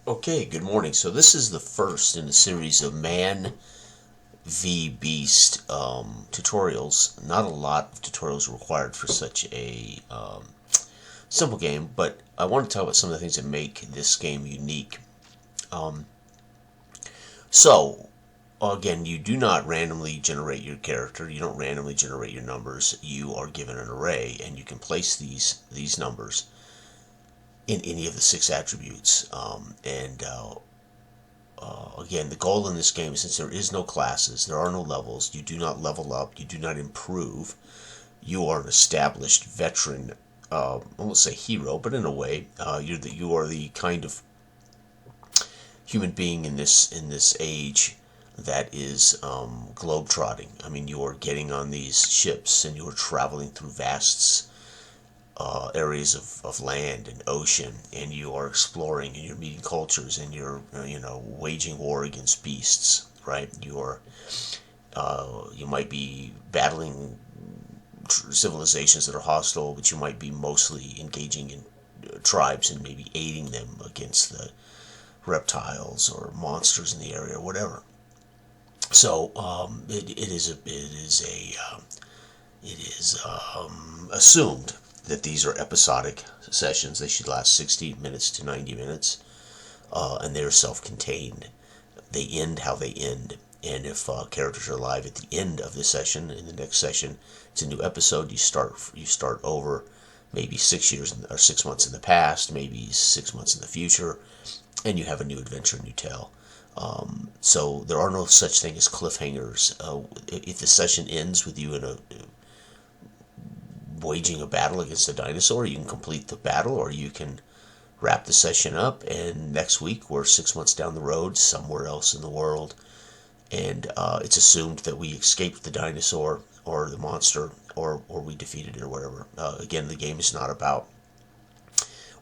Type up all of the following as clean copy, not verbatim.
Okay, good morning. So this is the first in a series of Man v Beast tutorials. Not a lot of tutorials required for such a simple game, but I want to talk about some of the things that make this game unique. Um, so, again, you do not randomly generate your character. You don't randomly generate your numbers. You are given an array, and you can place these numbers in any of the 6 attributes. Again, the goal in this game, since there is no classes, there are no levels, you do not level up, you do not improve. You are an established veteran. I won't say hero, but in a way, you are the kind of human being in this age that is globetrotting. I mean, you are getting on these ships and you are traveling through vast areas of land and ocean, and you are exploring and you're meeting cultures and you're waging war against beasts, right? You might be battling civilizations that are hostile, but you might be mostly engaging in tribes and maybe aiding them against the reptiles or monsters in the area or whatever. So it is assumed that these are episodic sessions. They should last 60 minutes to 90 minutes, and they're self-contained. They end how they end, and if characters are alive at the end of the session, in the next session, it's a new episode. You start over, maybe 6 years or 6 months in the past, maybe 6 months in the future, and you have a new adventure, new tale. So there are no such thing as cliffhangers. If the session ends with you in a waging a battle against a dinosaur, you can complete the battle, or you can wrap the session up, and next week we're 6 months down the road somewhere else in the world, and it's assumed that we escaped the dinosaur or the monster, or we defeated it or whatever. Again, the game is not about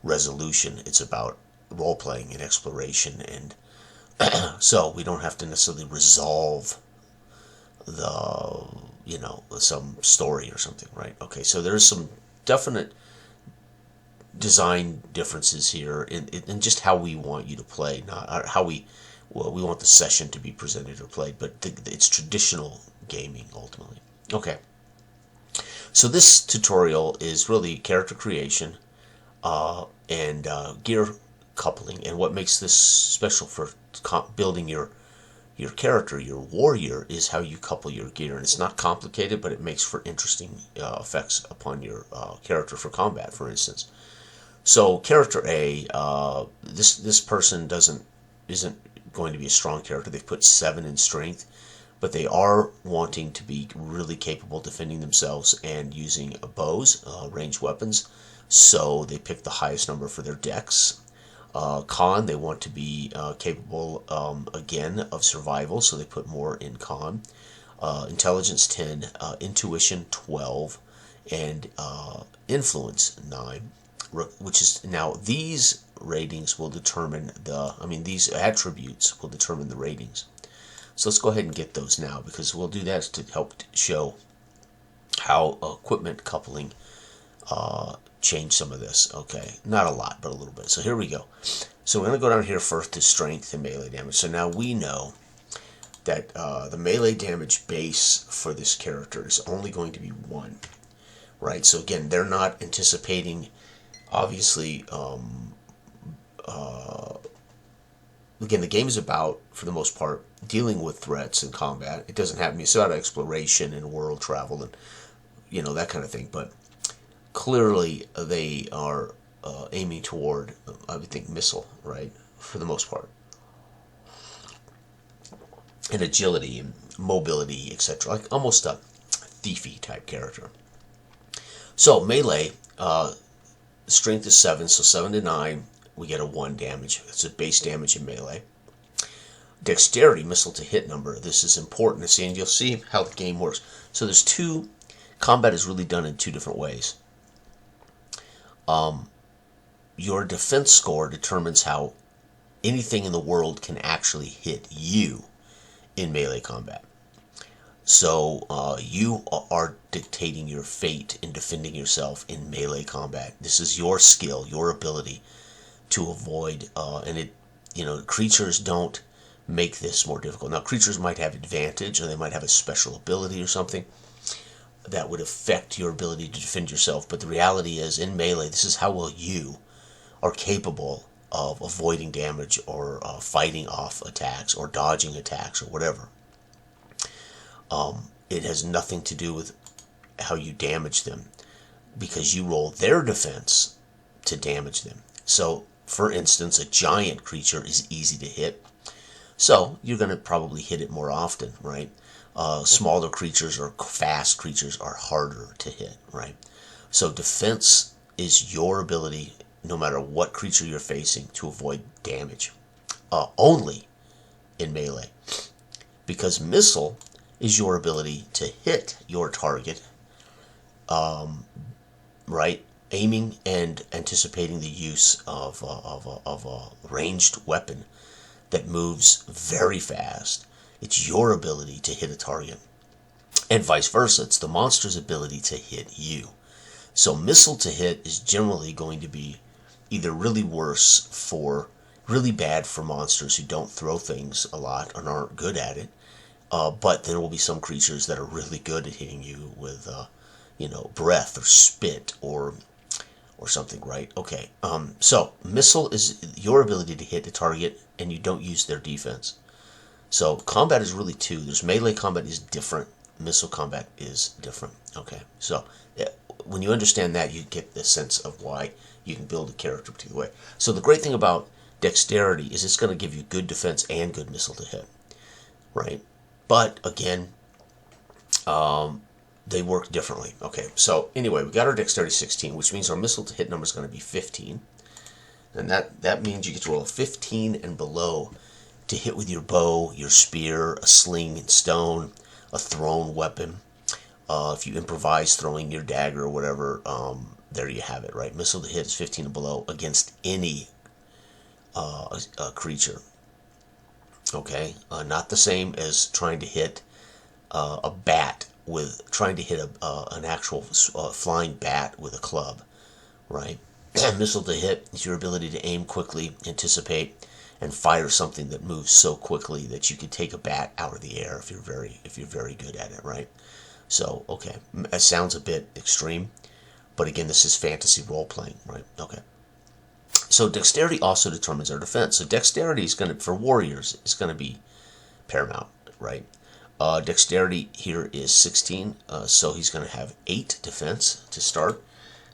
resolution, it's about role-playing and exploration, and so we don't have to necessarily resolve some story or something, right? Okay, so there's some definite design differences here in just how we want you to play, not how we want the session to be presented or played, but it's traditional gaming ultimately. Okay, so this tutorial is really character creation and gear coupling, and what makes this special for building your character, your warrior, is how you couple your gear. And it's not complicated, but it makes for interesting effects upon your character for combat, for instance. So character A, this person isn't going to be a strong character. They've put 7 in strength, but they are wanting to be really capable defending themselves and using bows, ranged weapons. So they pick the highest number for their dex. Con, they want to be capable, again, of survival, so they put more in con. Intelligence 10, intuition 12, and influence 9, which is, now these ratings will determine these attributes will determine the ratings. So let's go ahead and get those now, because we'll do that to help show how equipment coupling change some of this. Okay, not a lot, but a little bit. So here we go. So we're going to go down here first to strength and melee damage. So now we know that the melee damage base for this character is only going to be 1, right? So again, they're not anticipating, obviously, again, the game is about, for the most part, dealing with threats and combat. It doesn't have, it's about exploration and world travel and that kind of thing, but clearly they are aiming toward, I would think, missile, right, for the most part, and agility and mobility, etc., like almost a thiefy type character. So melee, strength is 7, so 7 to 9, we get a 1 damage. That's a base damage in melee. Dexterity, missile to hit number, this is important to see, and you'll see how the game works. So there's combat is really done in 2 different ways. Your defense score determines how anything in the world can actually hit you in melee combat. So you are dictating your fate in defending yourself in melee combat. This is your skill, your ability to avoid, and creatures don't make this more difficult. Now, creatures might have advantage, or they might have a special ability or something that would affect your ability to defend yourself. But the reality is, in melee, this is how well you are capable of avoiding damage, or fighting off attacks, or dodging attacks, or whatever. It has nothing to do with how you damage them, because you roll their defense to damage them. So, for instance, a giant creature is easy to hit, so you're going to probably hit it more often, right? Smaller creatures or fast creatures are harder to hit, right? So defense is your ability, no matter what creature you're facing, to avoid damage. Only in melee. Because missile is your ability to hit your target, right? Aiming and anticipating the use of a ranged weapon that moves very fast. It's your ability to hit a target. And vice versa. It's the monster's ability to hit you. So missile to hit is generally going to be either really bad for monsters who don't throw things a lot and aren't good at it. But there will be some creatures that are really good at hitting you with, breath or spit or something, right? Okay. So missile is your ability to hit the target, and you don't use their defense. So combat is really two. There's melee combat is different. Missile combat is different. Okay. So when you understand that, you get the sense of why you can build a character a particular way. So the great thing about dexterity is it's going to give you good defense and good missile to hit, right? But again, they work differently. Okay, so anyway, we got our dexterity 16, which means our missile to hit number is going to be 15. And that means you get to roll a 15 and below to hit with your bow, your spear, a sling and stone, a thrown weapon. If you improvise throwing your dagger or whatever, there you have it, right? Missile to hit is 15 and below against any creature. Okay, not the same as trying to hit a bat trying to hit an actual flying bat with a club, right? Missile to hit is your ability to aim quickly, anticipate, and fire something that moves so quickly that you can take a bat out of the air if you're very good at it, right? So, okay, it sounds a bit extreme, but again, this is fantasy role-playing, right? Okay. So dexterity also determines our defense. So dexterity is for warriors, is going to be paramount, right? Dexterity here is 16, so he's going to have 8 defense to start.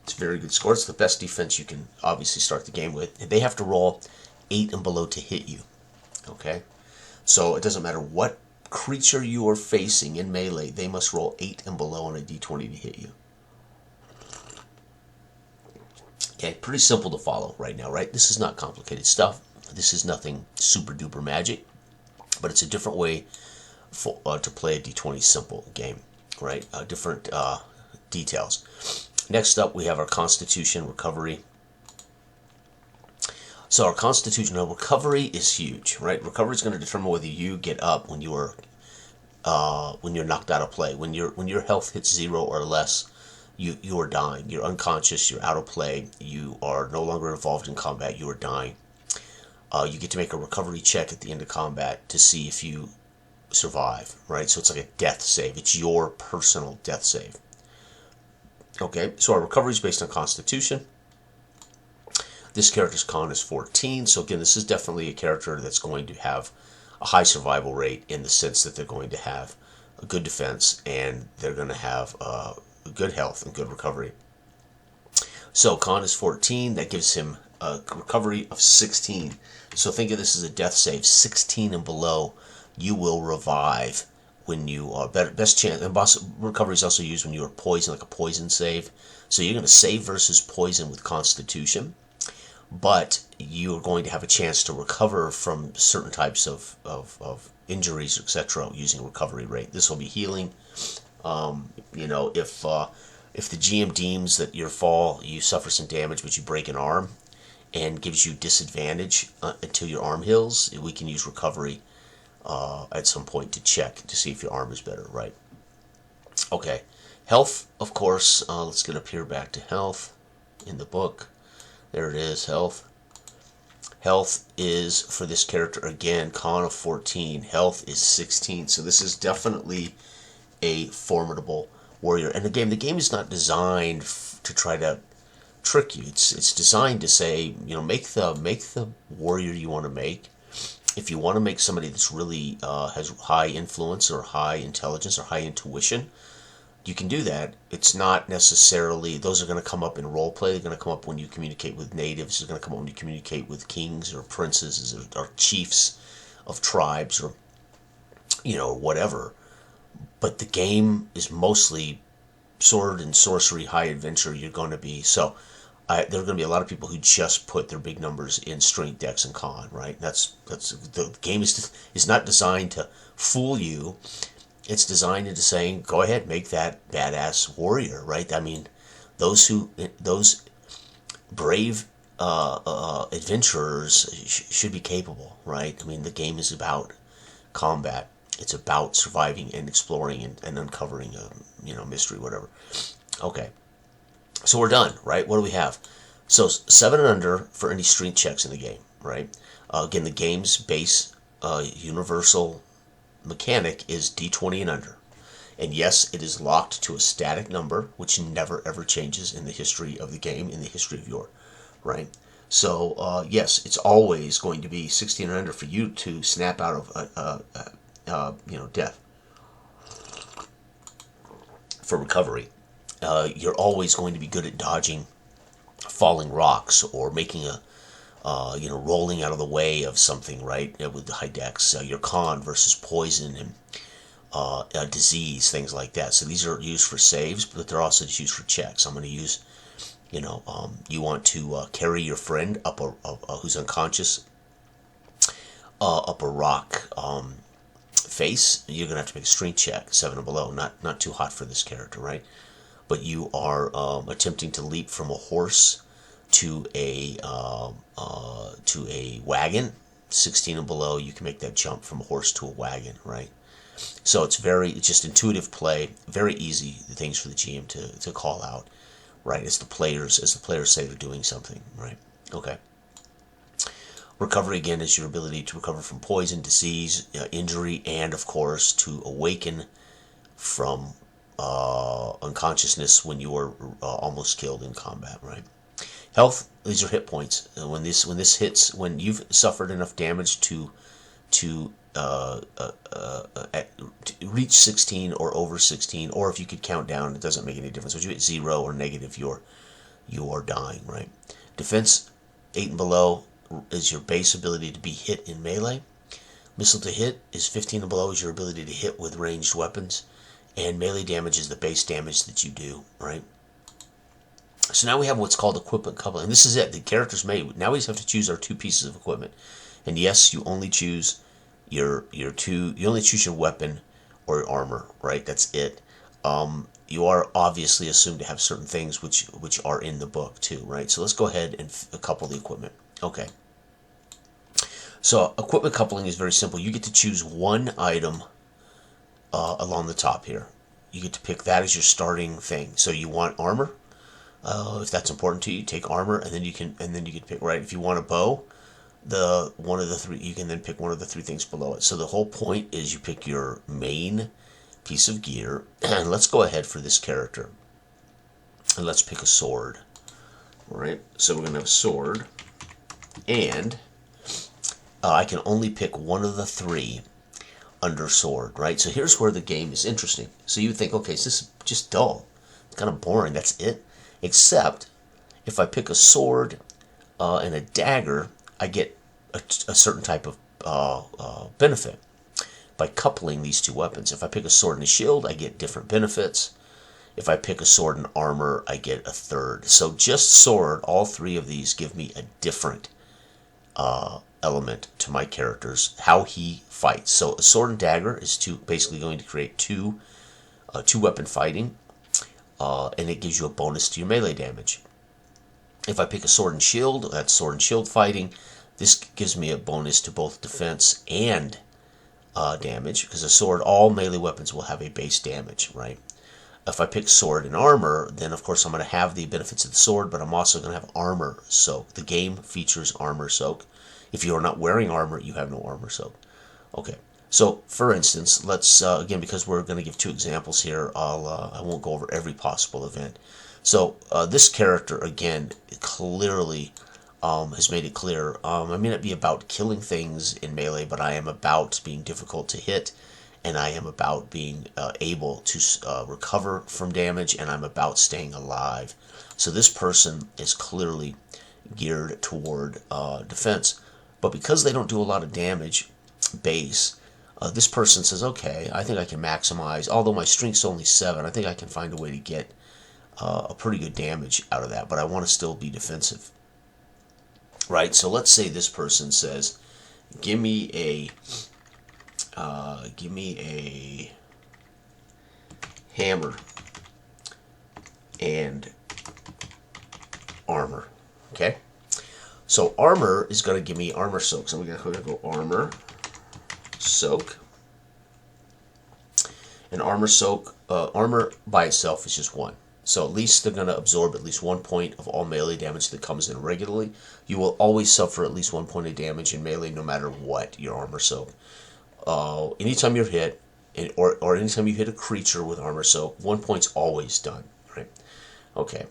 It's a very good score. It's the best defense you can obviously start the game with. And they have to roll 8 and below to hit you. Okay? So it doesn't matter what creature you are facing in melee, they must roll 8 and below on a d20 to hit you. Okay, pretty simple to follow right now, right? This is not complicated stuff. This is nothing super duper magic, but it's a different way to play a d20 simple game, right? Different details. Next up, we have our Constitution recovery. So our Constitution recovery is huge, right? Recovery is going to determine whether you get up when you're knocked out of play. When your health hits 0 or less, you are dying. You're unconscious. You're out of play. You are no longer involved in combat. You are dying. You get to make a recovery check at the end of combat to see if you survive, right? So it's like a death save. It's your personal death save. Okay, so our recovery is based on Constitution. This character's con is 14, so again, this is definitely a character that's going to have a high survival rate in the sense that they're going to have a good defense and they're going to have good health and good recovery. So con is 14, that gives him a recovery of 16. So think of this as a death save, 16 and below. You will revive when you are best chance. And recovery is also used when you are poisoned, like a poison save. So you're going to save versus poison with Constitution, but you are going to have a chance to recover from certain types of injuries, etc., using recovery rate. This will be healing. If the GM deems that your fall, you suffer some damage, but you break an arm, and gives you disadvantage until your arm heals, we can use recovery at some point to check to see if your arm is better, right? Okay, health, of course. Let's get up here back to health in the book. There it is, health. Health is, for this character, again, con of 14. Health is 16. So this is definitely a formidable warrior. And the game is not designed to try to trick you. It's designed to say, make the warrior you want to make. If you want to make somebody that's really has high influence or high intelligence or high intuition, you can do that. It's not necessarily, those are going to come up in role play. They're going to come up when you communicate with natives. They're going to come up when you communicate with kings or princes or chiefs of tribes or whatever. But the game is mostly sword and sorcery, high adventure. You're going to be there are going to be a lot of people who just put their big numbers in strength, dex, and con. Right? That's the game is not designed to fool you. It's designed into saying, go ahead, make that badass warrior, right? I mean, those brave adventurers should be capable, right? I mean, the game is about combat. It's about surviving and exploring and uncovering a mystery, whatever. Okay, so we're done, right? What do we have? So 7 and under for any strength checks in the game, right? Again, the game's base universal mechanic is D20 and under. And yes, it is locked to a static number, which never ever changes in the history of the game, in the history of your, right? So yes, it's always going to be 16 and under for you to snap out of death. For recovery, you're always going to be good at dodging falling rocks or making rolling out of the way of something, right? With the high dex, your con versus poison and disease, things like that. So these are used for saves, but they're also just used for checks. I'm going to use, you want to carry your friend up who's unconscious up a rock face. You're going to have to make a strength check, 7 and below. Not too hot for this character, right? But you are attempting to leap from a horse to a wagon, 16 and below. You can make that jump from a horse to a wagon, right? So it's just intuitive play, very easy things for the GM to call out, right? As the players say they're doing something, right? Okay. Recovery, again, is your ability to recover from poison, disease, injury, and of course to awaken from unconsciousness when you are almost killed in combat, right? Health, these are hit points. When this hits, when you've suffered enough damage to reach 16 or over 16, or if you could count down, it doesn't make any difference. If you hit 0 or negative, you are dying, right? Defense, 8 and below is your base ability to be hit in melee. Missile to hit is 15 and below is your ability to hit with ranged weapons. And melee damage is the base damage that you do, right? So now we have what's called equipment coupling. And this is it. The character's made. Now we just have to choose our 2 pieces of equipment. And yes, you only choose your weapon or your armor, right? That's it. You are obviously assumed to have certain things which are in the book too, right? So let's go ahead and couple the equipment. Okay. So equipment coupling is very simple. You get to choose one item along the top here. You get to pick that as your starting thing. So you want armor. If that's important to you, take armor, and then you can pick, right. If you want a bow, one of the 3, you can then pick one of the 3 things below it. So the whole point is you pick your main piece of gear, and let's go ahead for this character, and let's pick a sword. All right. So we're gonna have a sword, and I can only pick one of the 3 under sword, right? So here's where the game is interesting. So you think, okay, so this is just dull. It's kind of boring. That's it. Except if I pick a sword and a dagger, I get a certain type of benefit by coupling these 2 weapons. If I pick a sword and a shield, I get different benefits. If I pick a sword and armor, I get a third. So just sword, all 3 of these give me a different element to my character's, how he fights. So a sword and dagger is basically going to create 2 weapon fighting, and it gives you a bonus to your melee damage. If I pick a sword and shield, that's sword and shield fighting. This gives me a bonus to both defense and damage, because a sword, all melee weapons will have a base damage, right? If I pick sword and armor, then of course I'm going to have the benefits of the sword, but I'm also going to have armor soak. The game features armor soak. If you are not wearing armor, you have no armor soak. Okay. So, for instance, let's again, because we're going to give 2 examples here, I won't go over every possible event. So this character again clearly has made it clear. I may not be about killing things in melee, but I am about being difficult to hit, and I am about being able to recover from damage, and I'm about staying alive. So this person is clearly geared toward defense. But because they don't do a lot of damage base, this person says, okay, I think I can maximize, although my strength's only 7, I think I can find a way to get a pretty good damage out of that, but I want to still be defensive. Right, so let's say this person says, give me a hammer and armor. Okay, so armor is going to give me armor soak. So we're going to go armor soak, and armor soak. Armor by itself is just 1. So at least they're going to absorb at least 1 point of all melee damage that comes in regularly. You will always suffer at least 1 point of damage in melee, no matter what your armor soak. Anytime you're hit, or anytime you hit a creature with armor soak, 1 point's always done. Right? Okay.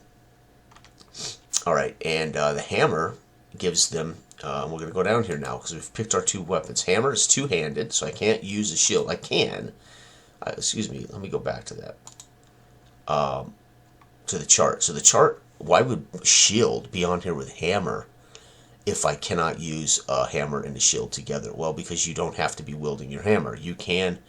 All right, and the hammer gives them. We're going to go down here now because we've picked our 2 weapons. Hammer is 2-handed, so I can't use a shield. I can. Excuse me. Let me go back to that. To the chart. So the chart, why would shield be on here with hammer if I cannot use a hammer and a shield together? Well, because you don't have to be wielding your hammer. You can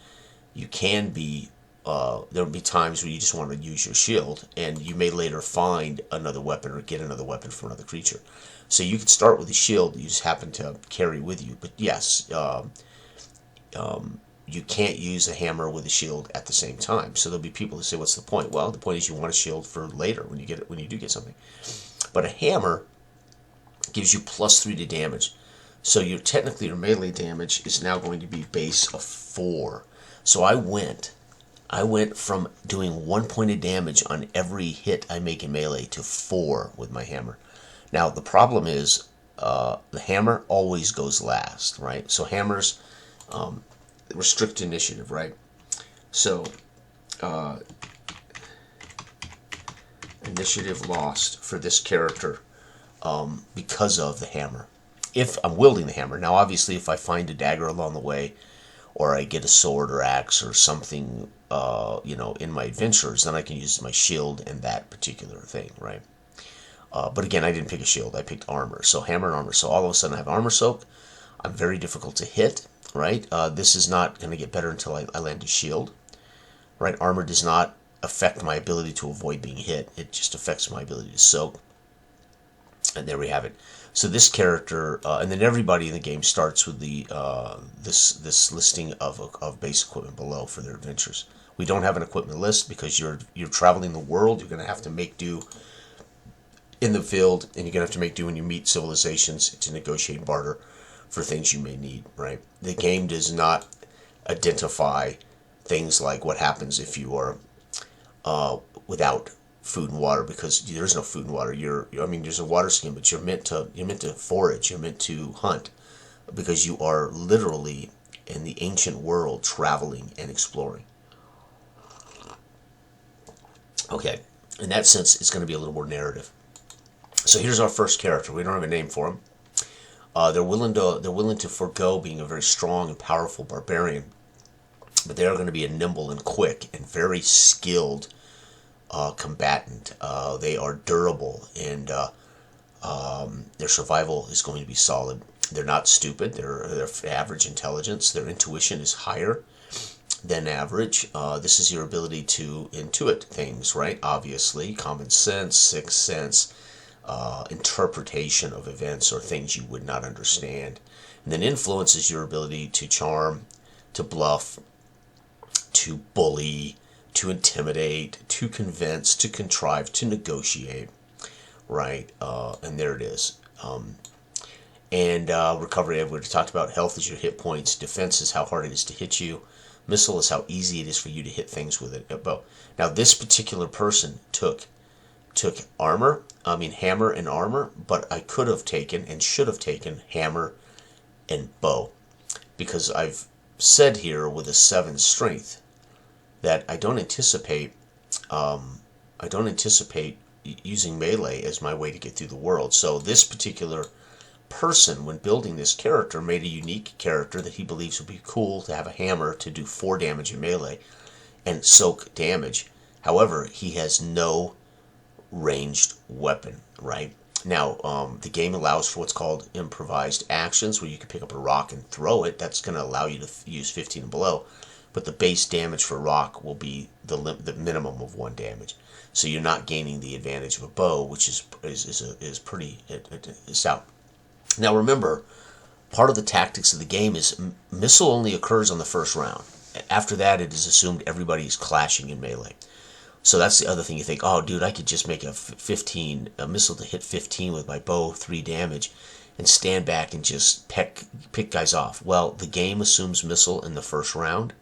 be, there'll be times where you just want to use your shield, and you may later find another weapon or get another weapon from another creature. So you could start with a shield that you just happen to carry with you. But yes, you can't use a hammer with a shield at the same time. So there'll be people who say, what's the point? Well, the point is you want a shield for later when you get it, when you do get something. But a hammer gives you +3 to damage. So technically your melee damage is now going to be base of 4. So I went from doing 1 point of damage on every hit I make in melee to 4 with my hammer. Now the problem is the hammer always goes last, right? So hammers restrict initiative, right? So initiative lost for this character because of the hammer. If I'm wielding the hammer. Now obviously if I find a dagger along the way, or I get a sword or axe or something in my adventures, then I can use my shield and that particular thing, right? But again, I didn't pick a shield, I picked armor. So hammer and armor. So all of a sudden I have armor soak. I'm very difficult to hit, right? This is not going to get better until I land a shield, right? Armor does not affect my ability to avoid being hit. It just affects my ability to soak. And there we have it. So this character, and then everybody in the game starts with the this listing of base equipment below for their adventures. We don't have an equipment list because you're traveling the world. You're going to have to make do in the field, and you're going to have to make do when you meet civilizations to negotiate and barter for things you may need, right? The game does not identify things like what happens if you are without food and water, because there's no food and water. There's a water skin, but you're meant to forage, you're meant to hunt, because you are literally in the ancient world traveling and exploring. Okay, in that sense, it's going to be a little more narrative. So here's our first character. We don't have a name for him. They're willing to forego being a very strong and powerful barbarian, but they are going to be a nimble and quick and very skilled combatant. They are durable, and their survival is going to be solid. They're not stupid. They're average intelligence. Their intuition is higher than average. This is your ability to intuit things, right? Obviously, common sense, sixth sense, interpretation of events or things you would not understand. And then influence is your ability to charm, to bluff, to bully, to intimidate, to convince, to contrive, to negotiate, right? And there it is. Recovery, I've already talked about. Health is your hit points. Defense is how hard it is to hit you. Missile is how easy it is for you to hit things with a bow. Now, this particular person took hammer and armor, but I could have taken and should have taken hammer and bow, because I've said here with a 7 strength that I don't anticipate using melee as my way to get through the world. So this particular person, when building this character, made a unique character that he believes would be cool to have a hammer to do 4 damage in melee and soak damage. However, he has no ranged weapon, right? Now, the game allows for what's called improvised actions, where you can pick up a rock and throw it. That's going to allow you to use 15 and below. But the base damage for rock will be the minimum of 1 damage. So you're not gaining the advantage of a bow, which is pretty stout. Now remember, part of the tactics of the game is missile only occurs on the first round. After that, it is assumed everybody is clashing in melee. So that's the other thing. You think, oh, dude, I could just make a missile to hit 15 with my bow, 3 damage, and stand back and just pick guys off. Well, the game assumes missile in the first round,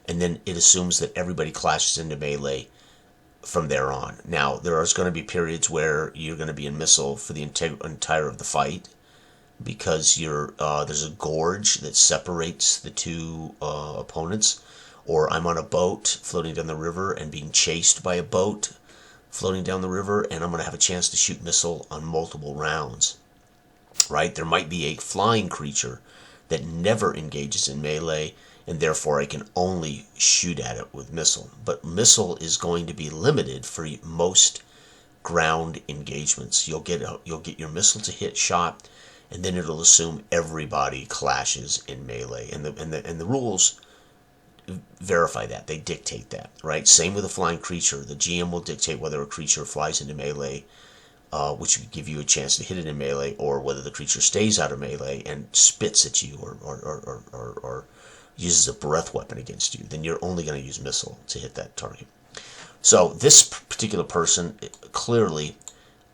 and then it assumes that everybody clashes into melee from there on. Now, there is going to be periods where you're going to be in missile for the entire of the fight, because there's a gorge that separates the two opponents. Or I'm on a boat floating down the river and being chased by a boat floating down the river, and I'm going to have a chance to shoot missile on multiple rounds, right? There might be a flying creature that never engages in melee, and therefore I can only shoot at it with missile. But missile is going to be limited for most ground engagements. You'll get your missile to hit shot, and then it'll assume everybody clashes in melee, and the rules verify that. They dictate that, right? Same with a flying creature. The GM will dictate whether a creature flies into melee, which would give you a chance to hit it in melee, or whether the creature stays out of melee and spits at you or uses a breath weapon against you. Then you're only going to use missile to hit that target. So this particular person clearly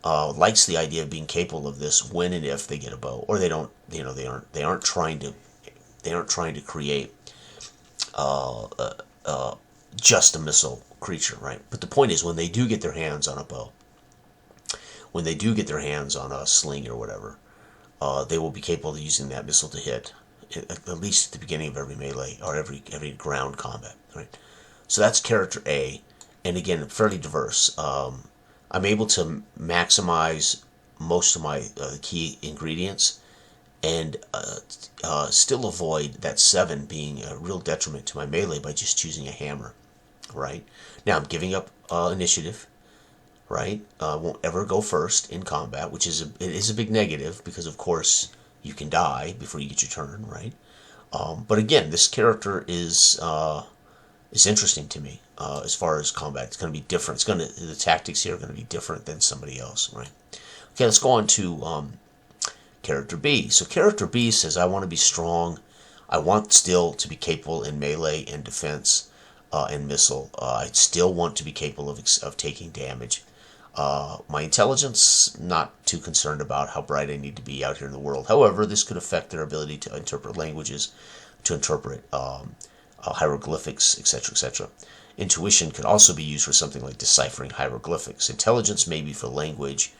likes the idea of being capable of this when and if they get a bow, or they don't. They aren't trying to create just a missile creature, right? But the point is, when they do get their hands on a bow, when they do get their hands on a sling or whatever, they will be capable of using that missile to hit, at least at the beginning of every melee or every ground combat, right? So that's character A, and again, fairly diverse. I'm able to maximize most of my key ingredients, and still avoid that 7 being a real detriment to my melee by just choosing a hammer, right? Now I'm giving up initiative, right? Won't ever go first in combat, which is a big negative, because of course you can die before you get your turn, right? But again, this character is interesting to me as far as combat. It's going to be different. The tactics here are going to be different than somebody else, right? Okay, let's go on to character B. So character B says, I want to be strong. I want still to be capable in melee and defense and missile. I still want to be capable of taking damage. My intelligence, not too concerned about how bright I need to be out here in the world. However, this could affect their ability to interpret languages, to interpret hieroglyphics, etc., etc. Intuition could also be used for something like deciphering hieroglyphics. Intelligence may be for language,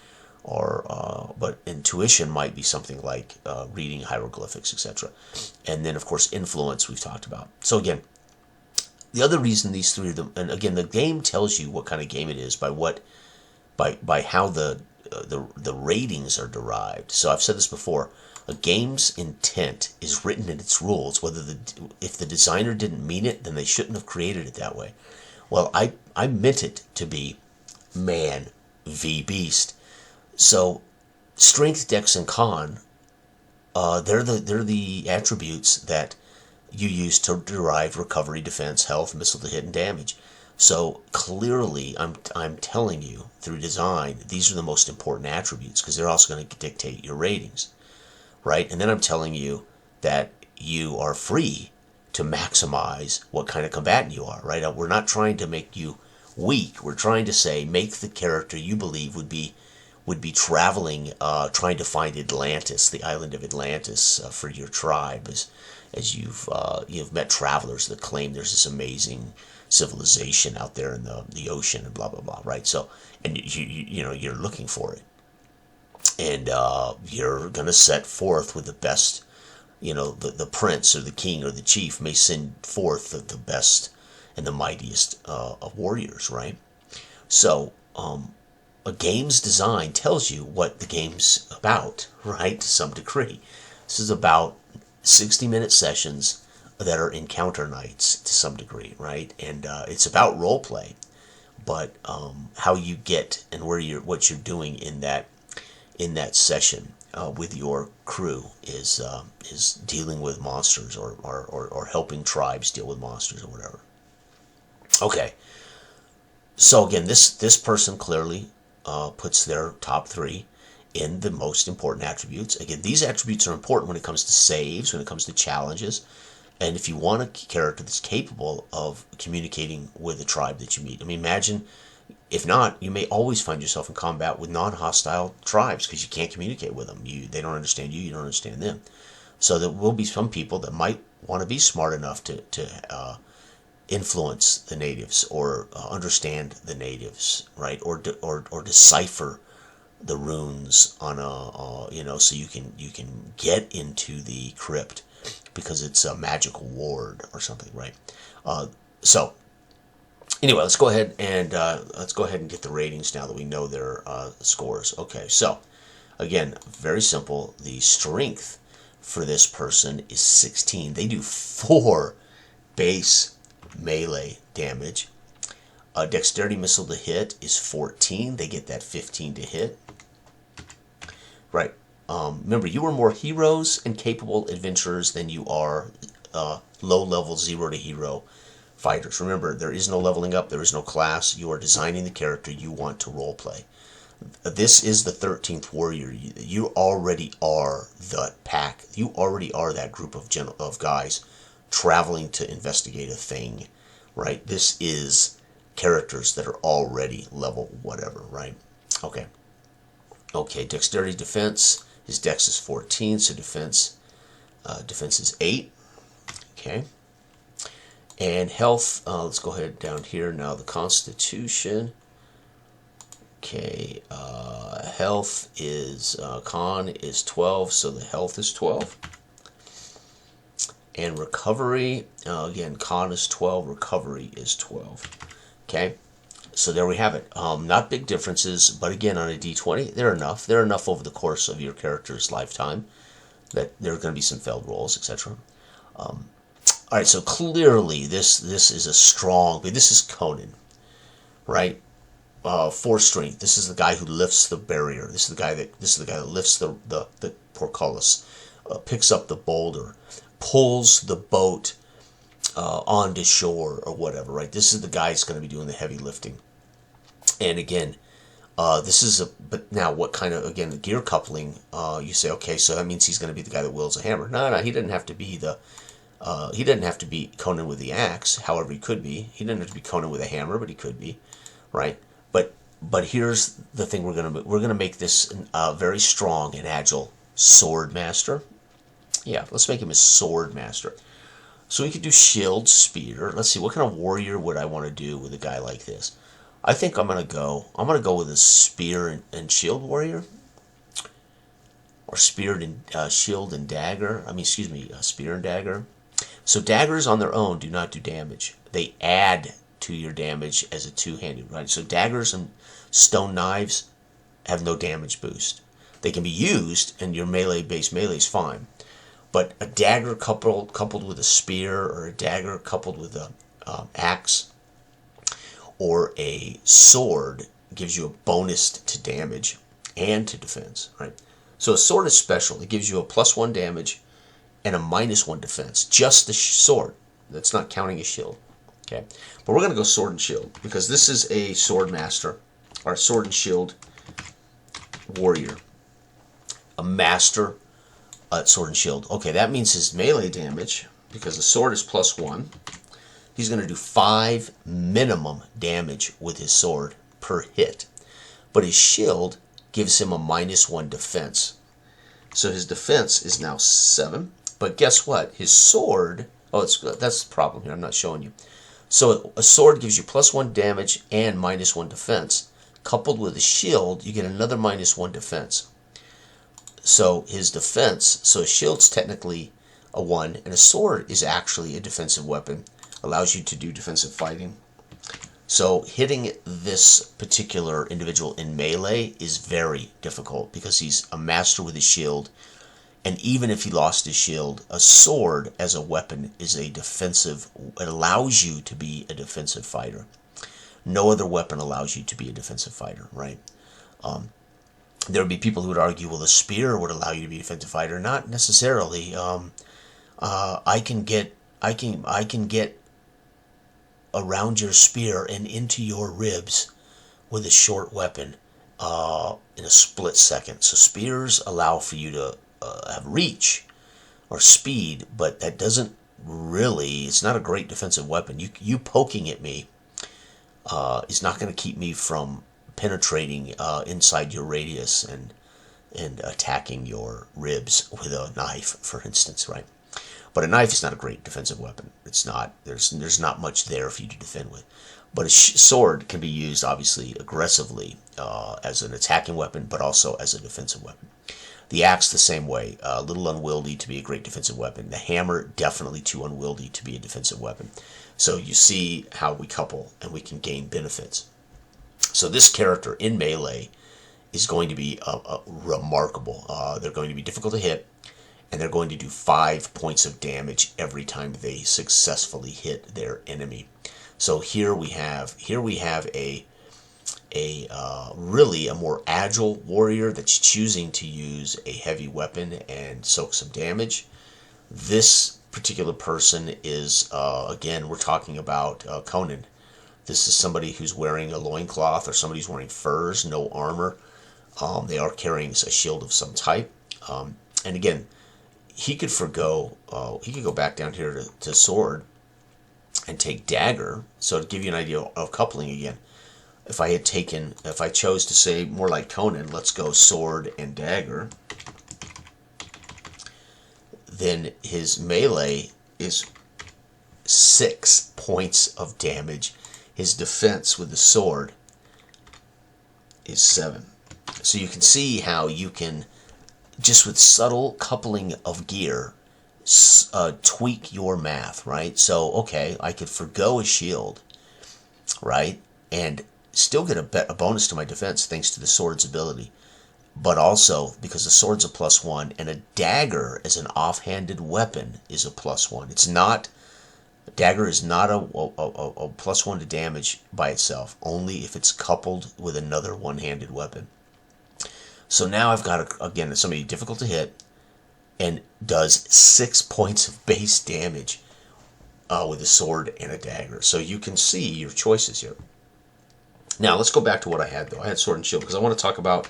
but intuition might be something like reading hieroglyphics, etc. And then, of course, influence we've talked about. So again, the other reason these three of them, and again, the game tells you what kind of game it is by how the ratings are derived. So I've said this before. A game's intent is written in its rules. If the designer didn't mean it, then they shouldn't have created it that way. Well, I meant it to be man v beast. So, strength, dex, and con, they're the attributes that you use to derive recovery, defense, health, missile to hit, and damage. So clearly, I'm telling you through design, these are the most important attributes, because they're also going to dictate your ratings, right? And then I'm telling you that you are free to maximize what kind of combatant you are, right? We're not trying to make you weak. We're trying to say, make the character you believe would be would be traveling, trying to find Atlantis, the island of Atlantis, for your tribe, as you've met travelers that claim there's this amazing civilization out there in the ocean and blah blah blah, right? So, and you know you're looking for it, and you're gonna set forth with the best. You know, the prince or the king or the chief may send forth the best and the mightiest of warriors, right? So, a game's design tells you what the game's about, right, to some degree. This is about 60-minute sessions that are encounter nights to some degree, right? And it's about role play, but how you get and what you're doing in that session with your crew is dealing with monsters or helping tribes deal with monsters or whatever. Okay, so again, this person clearly puts their top 3 in the most important attributes. Again, these attributes are important when it comes to saves, when it comes to challenges, and if you want a character that's capable of communicating with the tribe that you meet. I mean, imagine, if not, you may always find yourself in combat with non-hostile tribes because you can't communicate with them. They don't understand you, you don't understand them. So there will be some people that might want to be smart enough to influence the natives or understand the natives, right? Or decipher the runes on so you can get into the crypt because it's a magical ward or something, right? So anyway, let's go ahead and get the ratings now that we know their scores. Okay, so again, very simple. The strength for this person is 16. They do 4 base melee damage. Dexterity missile to hit is 14. They get that 15 to hit. Right. Remember, you are more heroes and capable adventurers than you are low-level 0 to hero fighters. Remember, there is no leveling up. There is no class. You are designing the character you want to roleplay. This is the 13th warrior. You already are the pack. You already are that group of guys traveling to investigate a thing, right? This is characters that are already level whatever, right? Okay. Okay, dexterity defense. His dex is 14, so defense is 8. Okay. And health, let's go ahead down here now. The constitution. Okay, health is, con is 12, so the health is 12. And recovery, again, con is 12, recovery is 12. Okay, so there we have it. Not big differences, but again, on a d20, they're enough. They're enough over the course of your character's lifetime that there are going to be some failed rolls, etc. All right, so clearly this is a strong, this is Conan, right? 4 strength. This is the guy who lifts the barrier. This is the guy that lifts the portcullis, picks up the boulder, pulls the boat onto shore or whatever, right? This is the guy that's going to be doing the heavy lifting. And again, but now what kind of, again, the gear coupling, you say, okay, so that means he's going to be the guy that wields a hammer. No, he didn't have to be he didn't have to be Conan with the axe. However, he could be. He didn't have to be Conan with a hammer, but he could be, right? But here's the thing: we're gonna make this a very strong and agile sword master. Yeah, let's make him a sword master. So we could do shield, spear. Let's see, what kind of warrior would I want to do with a guy like this? I think I'm gonna go with a spear and shield warrior, or spear and shield and dagger. Spear and dagger. So daggers on their own do not do damage. They add to your damage as a two-handed, right? So daggers and stone knives have no damage boost. They can be used, and your base melee is fine. But a dagger coupled with a spear, or a dagger coupled with a axe, or a sword gives you a bonus to damage and to defense, right? So a sword is special. It gives you a +1 damage and a -1 defense. Just the sword. That's not counting a shield. Okay, but we're going to go sword and shield because this is a sword master, or sword and shield warrior. A master at sword and shield. Okay, that means his melee damage, because the sword is +1, he's going to do 5 minimum damage with his sword per hit. But his shield gives him a -1 defense. So his defense is now 7. But guess what? His sword... Oh, that's the problem here. I'm not showing you. So a sword gives you +1 damage and -1 defense. Coupled with a shield, you get another -1 defense. So his defense... So a shield's technically a 1, and a sword is actually a defensive weapon. Allows you to do defensive fighting. So hitting this particular individual in melee is very difficult because he's a master with his shield. And even if he lost his shield, a sword as a weapon is a defensive. It allows you to be a defensive fighter. No other weapon allows you to be a defensive fighter, right? There would be people who would argue, well, the spear would allow you to be a defensive fighter. Not necessarily. I can get around your spear and into your ribs with a short weapon in a split second. So spears allow for you to have reach or speed, but that doesn't really, it's not a great defensive weapon. You poking at me is not going to keep me from penetrating inside your radius and attacking your ribs with a knife, for instance, right? But a knife is not a great defensive weapon. It's not. There's not much there for you to defend with. But a sword can be used, obviously, aggressively as an attacking weapon, but also as a defensive weapon. The axe the same way. A little unwieldy to be a great defensive weapon. The hammer, definitely too unwieldy to be a defensive weapon. So you see how we couple and we can gain benefits. So this character in melee is going to be remarkable. They're going to be difficult to hit. And they're going to do 5 points of damage every time they successfully hit their enemy. So here we have a really a more agile warrior that's choosing to use a heavy weapon and soak some damage. This particular person is again, we're talking about Conan. This is somebody who's wearing a loincloth, or somebody who's wearing furs, no armor. They are carrying a shield of some type, and again, he could he could go back down here to sword and take dagger. So to give you an idea of coupling again, if I chose to say more like Conan, let's go sword and dagger, then his melee is 6 points of damage. His defense with the sword is 7. So you can see how you can, just with subtle coupling of gear, tweak your math, right? So, okay, I could forgo a shield, right? And still get a bonus to my defense thanks to the sword's ability. But also, because the sword's a +1, and a dagger as an offhanded weapon is a +1. It's not, a dagger is not a +1 to damage by itself, only if it's coupled with another one-handed weapon. So now I've got, again, somebody difficult to hit and does 6 points of base damage with a sword and a dagger. So you can see your choices here. Now let's go back to what I had, though. I had sword and shield because I want to talk about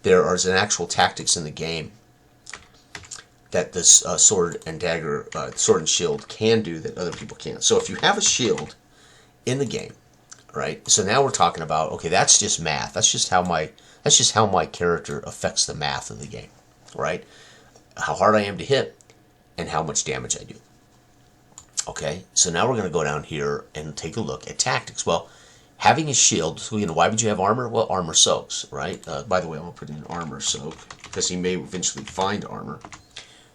there is an actual tactics in the game that this sword and dagger, sword and shield can do that other people can't. So if you have a shield in the game, right? So now we're talking about, okay, that's just math. That's just how my character affects the math of the game, right? How hard I am to hit and how much damage I do. Okay, so now we're going to go down here and take a look at tactics. Well, having a shield, so, why would you have armor? Well, armor soaks, right? By the way, I'm going to put in armor soak because he may eventually find armor.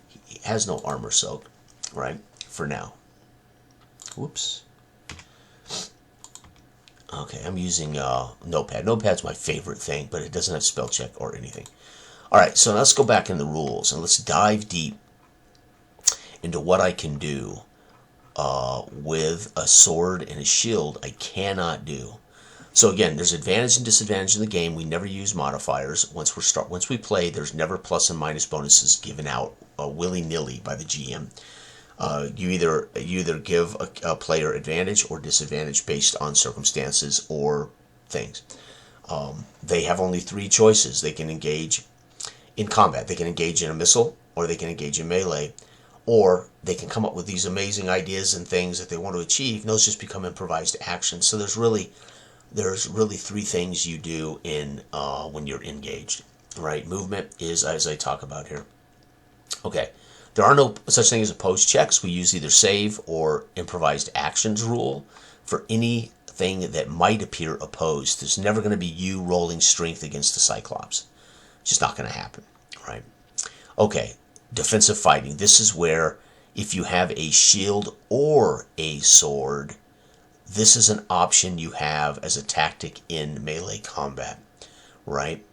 He has no armor soak, right, for now. Whoops. Okay, I'm using Notepad. Notepad's my favorite thing, but it doesn't have spell check or anything. All right, so let's go back in the rules, and let's dive deep into what I can do with a sword and a shield I cannot do. So again, there's advantage and disadvantage in the game. We never use modifiers. Once we play, there's never plus and minus bonuses given out willy-nilly by the GM. You either give a player advantage or disadvantage based on circumstances or things. They have only 3 choices. They can engage in combat. They can engage in a missile, or they can engage in melee, or they can come up with these amazing ideas and things that they want to achieve, and those just become improvised actions. So there's really 3 things you do in when you're engaged. right? Movement is as I talk about here. Okay, there are no such thing as opposed checks. We use either save or improvised actions rule for anything that might appear opposed. There's never going to be you rolling strength against the Cyclops. It's just not going to happen, right? Okay, defensive fighting. This is where if you have a shield or a sword, this is an option you have as a tactic in melee combat, right?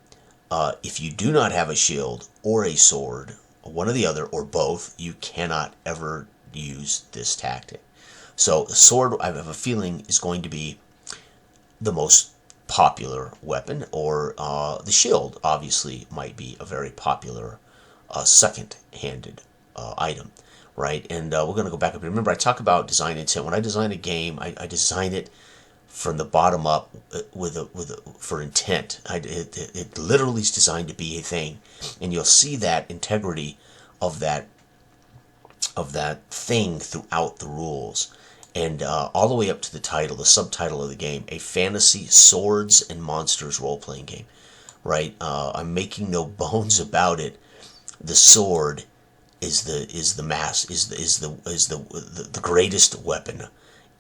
If you do not have a shield or a sword, one or the other, or both, you cannot ever use this tactic. So the sword, I have a feeling, is going to be the most popular weapon, or the shield obviously might be a very popular second-handed item, right? And we're going to go back up. Remember, I talk about design intent. When I design a game, I design it from the bottom up for intent. It literally is designed to be a thing, and you'll see that integrity of that thing throughout the rules, and all the way up to the title, the subtitle of the game, a fantasy swords and monsters role-playing game, right? I'm making no bones about it. The sword is the greatest weapon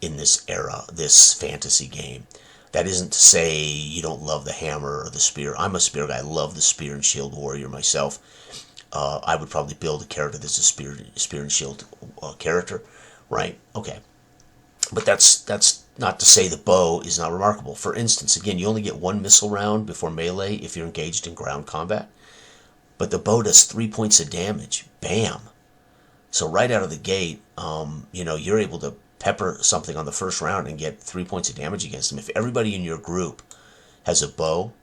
in this era, this fantasy game. That isn't to say you don't love the hammer or the spear. I'm a spear guy. I love the spear and shield warrior myself. I would probably build a character that's a spear and shield character, right? Okay, but that's not to say the bow is not remarkable. For instance, again, you only get one missile round before melee if you're engaged in ground combat, but the bow does 3 points of damage. Bam! So right out of the gate, you're able to pepper something on the first round and get 3 points of damage against them. If everybody in your group has a bow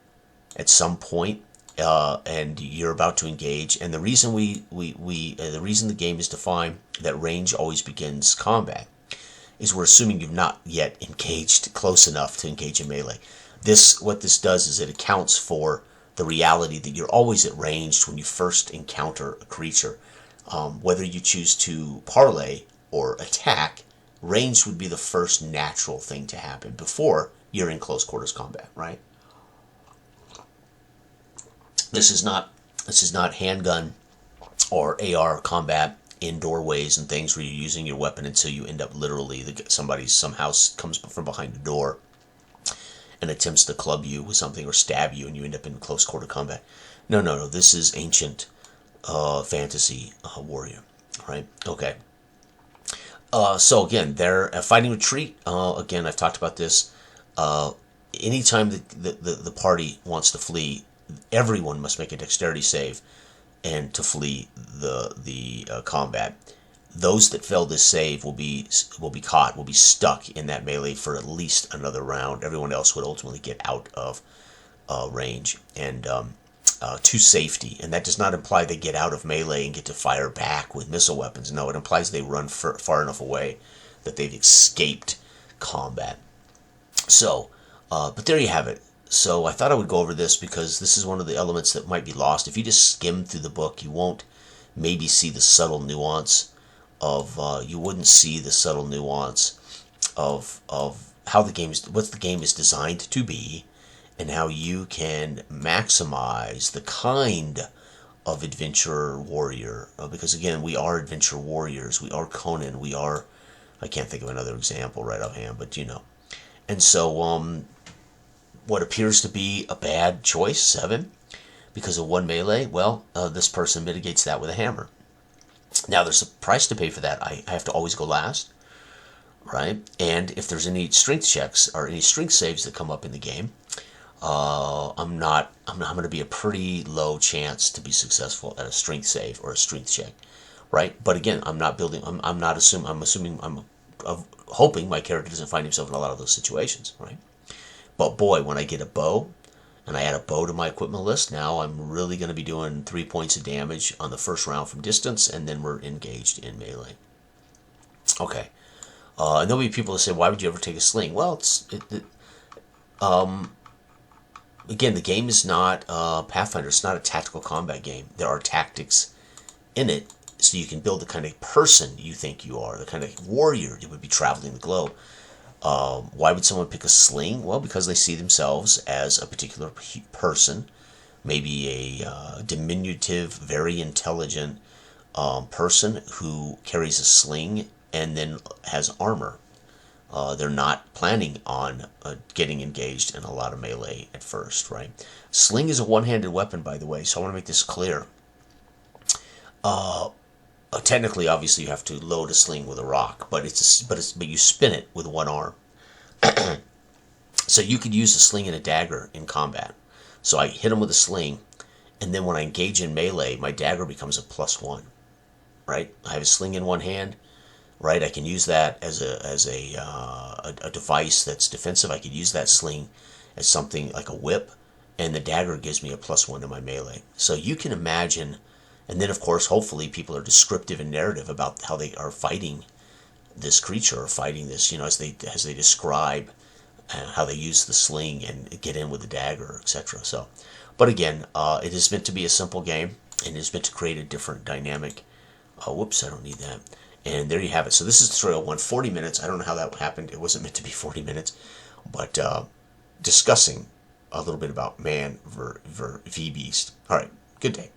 at some point, and you're about to engage, and the reason the reason the game is defined that range always begins combat is we're assuming you've not yet engaged close enough to engage in melee. What this does is it accounts for the reality that you're always at range when you first encounter a creature. Whether you choose to parlay or attack, range would be the first natural thing to happen before you're in close quarters combat, right? This is not handgun or AR combat in doorways and things where you're using your weapon until you end up literally somebody somehow comes from behind the door and attempts to club you with something or stab you and you end up in close quarter combat. No. This is ancient fantasy warrior, right? Okay. So again, they're a fighting retreat. Again, I've talked about this. Anytime the party wants to flee, everyone must make a dexterity save, and to flee the combat. Those that fail this save will be caught, will be stuck in that melee for at least another round. Everyone else would ultimately get out of range and to safety. And that does not imply they get out of melee and get to fire back with missile weapons. No, it implies they run far enough away that they've escaped combat. So, but there you have it. So I thought I would go over this because this is one of the elements that might be lost. If you just skim through the book, you won't maybe see the subtle nuance of, you wouldn't see the subtle nuance of how what the game is designed to be, and how you can maximize the kind of adventurer warrior. Because again, we are adventure warriors. We are Conan. We are, I can't think of another example right offhand, but you know. And so, what appears to be a bad choice, 7, because of one melee, well, this person mitigates that with a hammer. Now, there's a price to pay for that. I have to always go last, right? And if there's any strength checks or any strength saves that come up in the game, I'm going to be a pretty low chance to be successful at a strength save or a strength check, right? But again, I'm hoping my character doesn't find himself in a lot of those situations, right? But boy, when I get a bow, and I add a bow to my equipment list, now I'm really going to be doing 3 points of damage on the first round from distance, and then we're engaged in melee. Okay. And there'll be people that say, why would you ever take a sling? Well, again, the game is not Pathfinder. It's not a tactical combat game. There are tactics in it, so you can build the kind of person you think you are, the kind of warrior that would be traveling the globe. Why would someone pick a sling? Well, because they see themselves as a particular person maybe a diminutive, very intelligent person who carries a sling and then has armor. They're not planning on getting engaged in a lot of melee at first, right? Sling is a one-handed weapon, by the way, so I want to make this clear. Technically, obviously, you have to load a sling with a rock, but but you spin it with one arm. So you could use a sling and a dagger in combat. So I hit him with a sling, and then when I engage in melee, my dagger becomes a +1. Right? I have a sling in one hand. Right? I can use that as a device that's defensive. I could use that sling as something like a whip, and the dagger gives me a +1 to my melee. So you can imagine, and then of course, hopefully, people are descriptive and narrative about how they are fighting this creature or fighting this, as they describe how they use the sling and get in with the dagger, etc. So, but again, it is meant to be a simple game, and it is meant to create a different dynamic. Whoops, I don't need that. And there you have it. So this is tutorial 1, 40 minutes. I don't know how that happened. It wasn't meant to be 40 minutes, but discussing a little bit about man v beast. All right, good day.